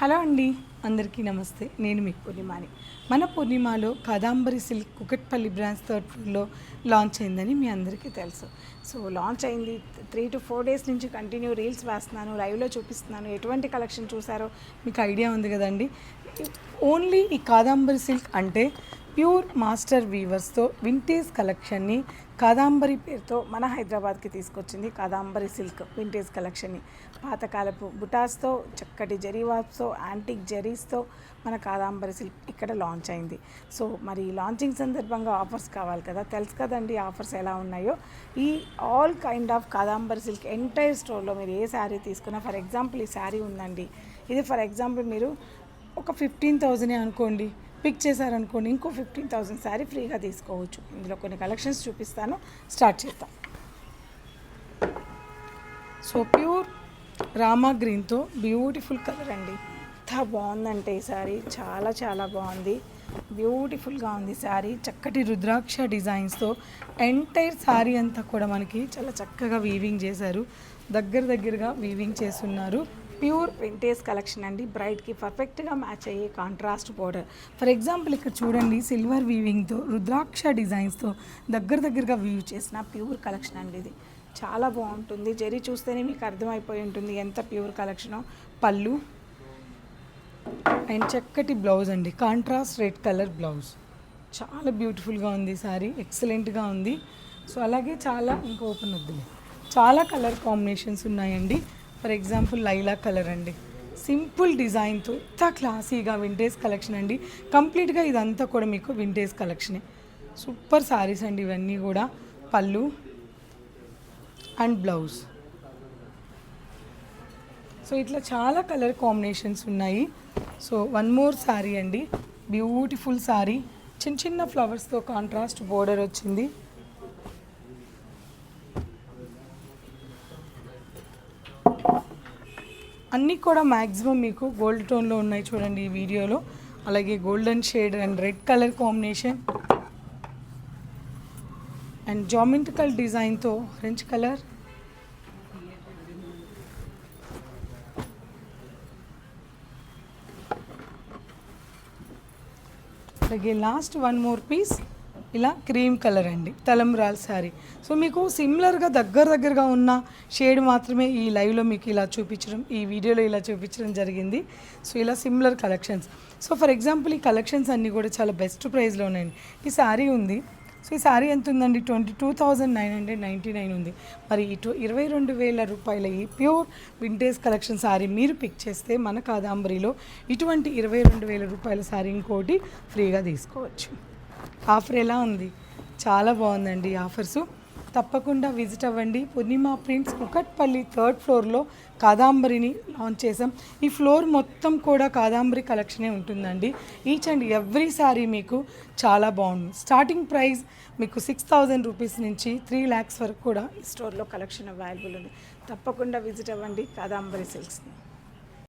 Hello అండి, అందరికీ నమస్తే. నేను మీ పూర్ణిమాని. మన పూర్ణిమలో Kadambari silk Kukatpally branch third ఫ్లోర్లో లాంచ్ అయిందని మీ అందరికీ తెలుసు. సో లాంచ్ అయింది 3 to 4 days నుంచి కంటిన్యూ రీల్స్ వేస్తున్నాను, లైవ్లో చూపిస్తున్నాను. ఎటువంటి కలెక్షన్ చూసారో మీకు ఐడియా ఉంది కదండి. ఓన్లీ ఈ కాదాంబరి సిల్క్ అంటే ప్యూర్ మాస్టర్ వీవర్స్తో వింటేజ్ కలెక్షన్ని కాదాంబరి పేరుతో మన హైదరాబాద్కి తీసుకొచ్చింది. కాదాంబరి సిల్క్ వింటేజ్ కలెక్షన్ని పాతకాలపు బుటాస్తో, చక్కటి జరీ వాప్స్తో, యాంటిక్ జరీస్తో మన కాదాంబరి సిల్క్ ఇక్కడ లాంచ్ అయింది. సో మరి లాంచింగ్ సందర్భంగా ఆఫర్స్ కావాలి కదా, తెలుసు కదండి ఆఫర్స్ ఎలా ఉన్నాయో. ఈ all kind of Kadambari silk entire స్టోర్లో మీరు ఏ శారీ తీసుకున్నా, ఫర్ ఎగ్జాంపుల్ ఈ శారీ ఉందండి, ఇది ఫర్ ఎగ్జాంపుల్ మీరు ఒక 15,000 అనుకోండి, పిక్ చేశారనుకోండి, ఇంకో 15,000 శారీ ఫ్రీగా తీసుకోవచ్చు. ఇందులో కొన్ని కలెక్షన్స్ చూపిస్తాను, స్టార్ట్ చేద్దాం. సో ప్యూర్ రామా గ్రీన్తో బ్యూటిఫుల్ కలర్ అండి, ఎంత బాగుందంటే ఈ శారీ చాలా చాలా బాగుంది, బ్యూటిఫుల్గా ఉంది శారీ. చక్కటి రుద్రాక్ష డిజైన్స్తో ఎంటైర్ శారీ అంతా కూడా మనకి చాలా చక్కగా వీవింగ్ చేశారు, దగ్గరగా వీవింగ్ చేస్తున్నారు. ప్యూర్ వింటేజ్ కలెక్షన్ అండి, బ్రైట్కి పర్ఫెక్ట్గా మ్యాచ్ అయ్యే కాంట్రాస్ట్ బోర్డర్. ఫర్ ఎగ్జాంపుల్ ఇక్కడ చూడండి, సిల్వర్ వీవింగ్తో రుద్రాక్ష డిజైన్స్తో దగ్గరగా వీవ్ చేసిన ప్యూర్ కలెక్షన్ అండి. ఇది చాలా బాగుంటుంది, జరీ చూస్తేనే మీకు అర్థమైపోయి ఉంటుంది ఎంత ప్యూర్ కలెక్షనో. పళ్ళు అండ్ చక్కటి బ్లౌజ్ అండి, కాంట్రాస్ట్ రెడ్ కలర్ బ్లౌజ్, చాలా బ్యూటిఫుల్గా ఉంది సారీ, ఎక్సలెంట్గా ఉంది. సో అలాగే చాలా ఇంకా ఓపెన్ వద్దులే, చాలా కలర్ కాంబినేషన్స్ ఉన్నాయండి. ఫర్ ఎగ్జాంపుల్ లైలా కలర్ అండి, సింపుల్ డిజైన్తో ఎంత క్లాసీగా వింటేజ్ కలెక్షన్ అండి. కంప్లీట్గా ఇదంతా కూడా మీకు వింటేజ్ కలెక్షనే, సూపర్ శారీస్ అండి ఇవన్నీ కూడా. పళ్ళు అండ్ బ్లౌజ్, సో ఇట్లా చాలా కలర్ కాంబినేషన్స్ ఉన్నాయి. సో వన్ మోర్ శారీ అండి, బ్యూటిఫుల్ శారీ, చిన్న ఫ్లవర్స్తో కాంట్రాస్ట్ బోర్డర్ వచ్చింది. అన్నీ కూడా మ్యాక్సిమం మీకు గోల్డ్ టోన్లో ఉన్నాయి చూడండి ఈ వీడియోలో. అలాగే golden shade and red colour combination and geometrical డిజైన్తో ఆరెంజ్ కలర్. అలాగే లాస్ట్ వన్ మోర్ పీస్ ఇలా క్రీమ్ కలర్ అండి, తలంబ్రాల్ శారీ. సో మీకు సిమిలర్గా దగ్గరగా ఉన్న షేడ్ మాత్రమే ఈ లైవ్లో మీకు ఇలా చూపించడం, ఈ వీడియోలో ఇలా చూపించడం జరిగింది. సో ఇలా similar collections. So for example ఈ కలెక్షన్స్ అన్నీ కూడా చాలా బెస్ట్ ప్రైస్లో ఉన్నాయండి. ఈ శారీ ఉంది, సో ఈ శారీ ఎంత ఉందండి, 22,999 ఉంది. మరి ఇటు 22,000 రూపాయల ఈ ప్యూర్ వింటేజ్ కలెక్షన్ శారీ మీరు పిక్ చేస్తే మన కాదాంబరిలో ఇటువంటి 22,000 రూపాయల శారీ ఇంకోటి ఫ్రీగా తీసుకోవచ్చు. ఆఫర్ ఎలా ఉంది, చాలా బాగుందండి ఆఫర్సు. తప్పకుండా విజిట్ అవ్వండి. పూర్ణిమ ప్రింట్స్ కుకట్పల్లి థర్డ్ ఫ్లోర్లో కాదాంబరిని లాంచ్ చేసాం. ఈ ఫ్లోర్ మొత్తం కూడా కాదాంబరి కలెక్షనే ఉంటుందండి. ఈచ్ అండ్ ఎవ్రీ శారీ మీకు చాలా బాగుంది. స్టార్టింగ్ ప్రైస్ మీకు 6,000 రూపీస్ నుంచి 3 lakhs వరకు కూడా ఈ స్టోర్లో కలెక్షన్ అవైలబుల్ ఉంది. తప్పకుండా విజిట్ అవ్వండి కాదాంబరి సిల్క్స్ని.